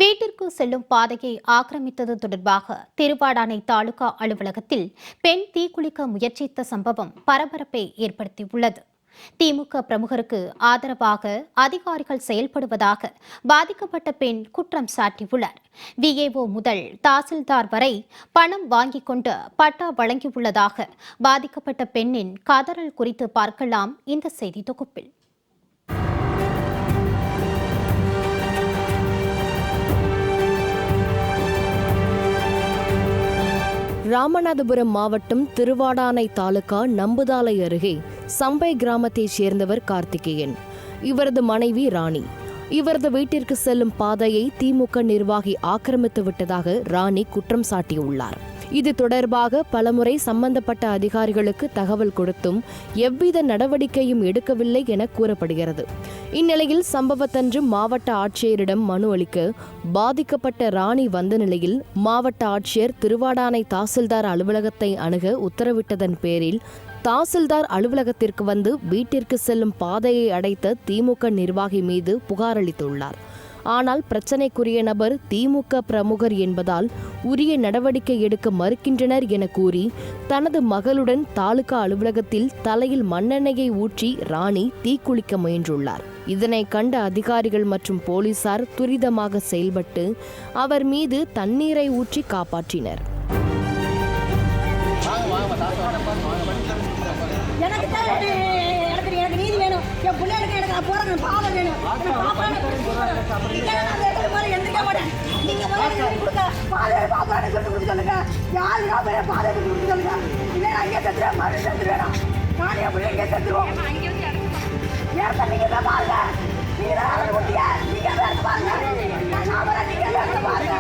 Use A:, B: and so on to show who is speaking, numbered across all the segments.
A: வீட்டிற்கு செல்லும் பாதையை ஆக்கிரமித்தது தொடர்பாக திருவாடானை தாலுகா அலுவலகத்தில் பெண் தீக்குளிக்க முயற்சித்த சம்பவம் பரபரப்பை ஏற்படுத்தியுள்ளது. திமுக பிரமுகருக்கு ஆதரவாக அதிகாரிகள் செயல்படுவதாக பாதிக்கப்பட்ட பெண் குற்றம் சாட்டியுள்ளார். விஏஓ முதல் தாசில்தார் வரை பணம் வாங்கிக் கொண்டு பட்டா வழங்கியுள்ளதாக பாதிக்கப்பட்ட பெண்ணின் கதறல் குறித்து பார்க்கலாம் இந்த செய்தி தொகுப்பில்.
B: ராமநாதபுரம் மாவட்டம் திருவாடானை தாலுகா நம்புதாலை அருகே சம்பை கிராமத்தைச் சேர்ந்தவர் கார்த்திகேயன். இவரது மனைவி ராணி. இவரது வீட்டிற்கு செல்லும் பாதையை திமுக நிர்வாகி ஆக்கிரமித்து விட்டதாக ராணி குற்றம் சாட்டியுள்ளார். இது தொடர்பாக பலமுறை சம்பந்தப்பட்ட அதிகாரிகளுக்கு தகவல் கொடுத்தும் எவ்வித நடவடிக்கையும் எடுக்கவில்லை என கூறப்படுகிறது. இந்நிலையில் சம்பவத்தன்று மாவட்ட ஆட்சியரிடம் மனு அளிக்க பாதிக்கப்பட்ட ராணி வந்த நிலையில் மாவட்ட ஆட்சியர் திருவாடானை தாசில்தார் அலுவலகத்தை அணுக உத்தரவிட்டதன் பேரில் தாசில்தார் அலுவலகத்திற்கு வந்து வீட்டிற்கு செல்லும் பாதையை அடைத்த திமுக நிர்வாகி மீது புகார் அளித்துள்ளார். ஆனால் பிரச்சினைக்குரிய நபர் திமுக பிரமுகர் என்பதால் உரிய நடவடிக்கை எடுக்க மறுக்கின்றனர் என கூறி தனது மகளுடன் தாலுகா அலுவலகத்தில் தலையில் மண்ணெண்ணெயை ஊற்றி ராணி தீக்குளிக்க முயன்றுள்ளார். இதனை கண்ட அதிகாரிகள் மற்றும் போலீசார் துரிதமாக செயல்பட்டு அவர் மீது தண்ணீரை ஊற்றி காப்பாற்றினர்.
C: நீதி வேணும், என் பிள்ளைகளுக்கு எனக்கு நான் போறேன், பாவம் வேணும். எந்திரிக்க மாட்டேன். நீங்க கொடுக்க பாதை பாப்பான்னு சொல்லி சொல்லுங்க. யாருக்கா போய் பாதை கொடுத்து சொல்லுங்க. இல்லை அங்கே செத்துருவேன், மறு செத்துருவேன். நான் என் பிள்ளை இங்கே செத்துருவோம். ஏன் நீங்க தான் பாருங்க, நீங்க தான் குட்டிய நீங்க தான் பாருங்க. நான் வரேன், நீங்க தான் பாருங்க.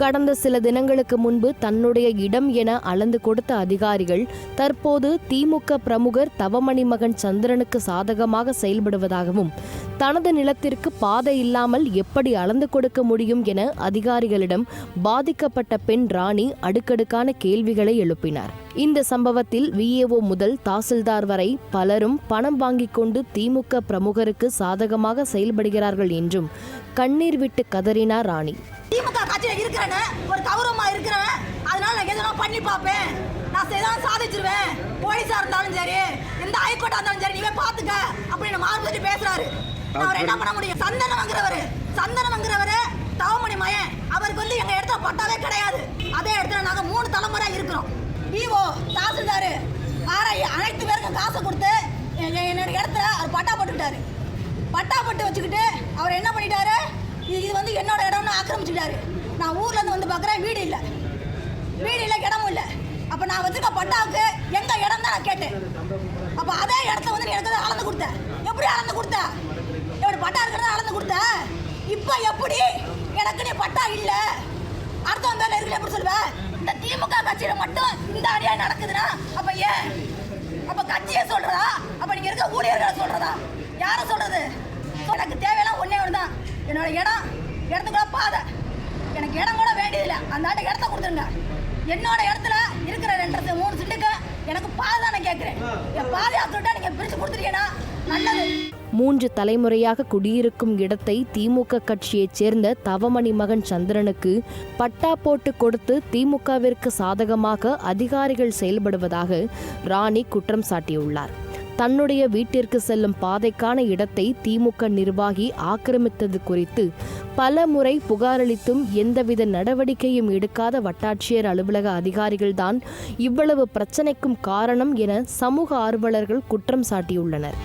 B: கடந்த சில தினங்களுக்கு முன்பு தன்னுடைய இடம் என அளந்து கொடுத்த அதிகாரிகள் தற்போது திமுக பிரமுகர் தவமணி மகன் சந்திரனுக்கு சாதகமாக செயல்படுவதாகவும் தனது நிலத்திற்கு பாதை இல்லாமல் எப்படி அளந்து கொடுக்க முடியும் என அதிகாரிகளிடம் பாதிக்கப்பட்ட பெண் ராணி அடுக்கடுக்கான கேள்விகளை எழுப்பினார். இந்த சம்பவத்தில் விஏஓ முதல் தாசில்தார் வரை பலரும் பணம் வாங்கிக் கொண்டு திமுக பிரமுகருக்கு சாதகமாக செயல்படுகிறார்கள் என்றும் கண்ணீர் விட்டு கதறினார் ராணி.
C: திமுக கட்சியில இருக்கிறேன்னு ஒரு கௌரவமா இருக்கிறேன், அதனால நான் எதனா பண்ணி பார்ப்பேன், நான் செய்தான் சாதிச்சிருவேன். போலீஸா இருந்தாலும் சரி, எந்த ஹைகோர்ட்டா இருந்தாலும் சரி, நீங்க பாத்துக்க அப்படின்னு மாறுபடி பேசுறாரு. அவர் என்ன பண்ண முடியும்? சந்தனம் வாங்குறவரு தவமணி மயன். அவருக்கு வந்து எங்க இடத்துல பட்டாவே கிடையாது. அதே இடத்துல நாங்க 3 தலைமுறை இருக்கிறோம். விஓ தாசில்தார் அனைத்து பேருக்கும் காசை கொடுத்து என்னோட இடத்துல அவர் பட்டா போட்டுக்கிட்டாரு. பட்டா போட்டு வச்சுக்கிட்டு அவர் என்ன பண்ணிட்டாரு, இது வந்து என்னோட இடம்னு ஆக்கிரமிச்சுட்டாரு. நான் ஊர்ல இருந்து வந்து பார்க்குறேன், வீடு இல்லை, இடமும் இல்லை. அப்போ நான் வச்சுருக்க பட்டாவுக்கு எங்க இடம் தான் நான் கேட்டேன். அப்போ அதே இடத்த வந்து எனக்கு அளந்து கொடுத்தேன். எப்படி அளந்து கொடுத்த? எப்படி பட்டா இருக்கிறத அளந்து கொடுத்த? இப்போ எப்படி எனக்கு நீ பட்டா இல்லை, அடுத்தவன் பேர்ல இருக்குன்னு எப்படி சொல்லுவேன்? இந்த திமுக கட்சியில மட்டும் இந்த அநியாயம் நடக்குதுன்னா அப்ப ஏன்? அப்ப கட்சியை சொல்றதா? அப்ப நீங்க இருக்க ஊழியர்களை சொல்றதா? யார சொல்றது? எனக்கு தேவையெல்லாம் ஒன்னே ஒண்ணுதான், என்னோட இடத்துக்குள்ள பாதை. எனக்கு இடம் கூட வேண்டியதில்லை, அந்த இடத்த கொடுத்துருங்க. என்னோட இடத்துல இருக்கிற 2-3 சென்ட்டுக்கு எனக்கு பாதை தான் நான் கேட்கிறேன். என் பாதை ஆக்கிட்டா நீங்க பிரிச்சு கொடுத்துட்டீங்கன்னா நல்லது.
B: 3 தலைமுறையாக குடியிருக்கும் இடத்தை திமுக கட்சியைச் சேர்ந்த தவமணி மகன் சந்திரனுக்கு பட்டா போட்டு கொடுத்து திமுகவிற்கு சாதகமாக அதிகாரிகள் செயல்படுவதாக ராணி குற்றம் சாட்டியுள்ளார். தன்னுடைய வீட்டிற்கு செல்லும் பாதைக்கான இடத்தை திமுக நிர்வாகி ஆக்கிரமித்தது குறித்து பல முறை புகாரளித்தும் எந்தவித நடவடிக்கையும் எடுக்காத வட்டாட்சியர் அலுவலக அதிகாரிகள்தான் இவ்வளவு பிரச்சனைக்கும் காரணம் என சமூக ஆர்வலர்கள் குற்றம் சாட்டியுள்ளனர்.